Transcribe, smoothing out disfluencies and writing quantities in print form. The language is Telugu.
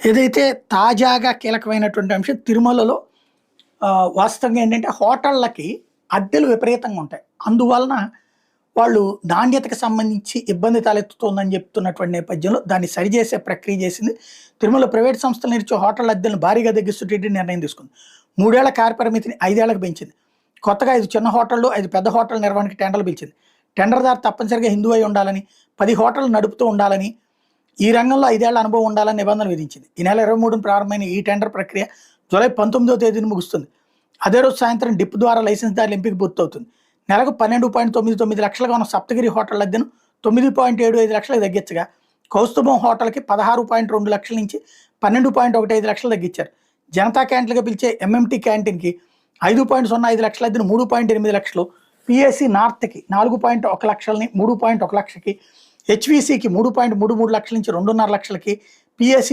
ఏదైతే తాజాగా కీలకమైనటువంటి అంశం తిరుమలలో వాస్తవంగా ఏంటంటే హోటళ్ళకి అద్దెలు విపరీతంగా ఉంటాయి. అందువలన వాళ్ళు నాణ్యతకు సంబంధించి ఇబ్బంది తలెత్తుతోందని చెప్తున్నటువంటి నేపథ్యంలో దాన్ని సరిచేసే ప్రక్రియ చేసింది. తిరుమల ప్రైవేట్ సంస్థలు నిలిచే హోటళ్ల అద్దెలను భారీగా తగ్గిస్తూ టీటీడీ నిర్ణయం తీసుకుంది. 3 ఏళ్ల కాల పరిమితిని 5 ఏళ్లకు పెంచింది. కొత్తగా 5 చిన్న హోటళ్లు, 5 పెద్ద హోటళ్ల నిర్వహణకి టెండర్లు పిలిచింది. టెండర్దారు తప్పనిసరిగా హిందూ అయి ఉండాలని, 10 హోటళ్లు నడుపుతూ ఉండాలని, ఈ రంగంలో 5 ఏళ్ల అనుభవం ఉండాలని నిబంధనలు విధించింది. ఈ నెల 23న ప్రారంభమైన ఈ టెండర్ ప్రక్రియ జూలై 19వ తేదీన ముగుస్తుంది. అదే రోజు సాయంత్రం డిప్ ద్వారా లైసెన్స్దారుల ఎంపిక పూర్తవుతుంది. నెలకు 12.99 లక్షలుగా ఉన్న సప్తగిరి హోటళ్ల అద్దెను 9.75 లక్షలకు తగ్గించగా, కౌస్తుభం హోటల్కి 16.2 లక్షల నుంచి 12.15 లక్షలు తగ్గించారు. జనతా క్యాంటీన్లుగా పిలిచే ఎంఎంటీ క్యాంటీన్కి 5.05 లక్షల అద్దెను 3.8 లక్షలు, పిఎస్సి నార్త్కి 4.1 లక్షలని 3.1 లక్షకి, హెచ్విసికి 3.33 లక్షల నుంచి 2.5 లక్షలకి, పిఎస్సి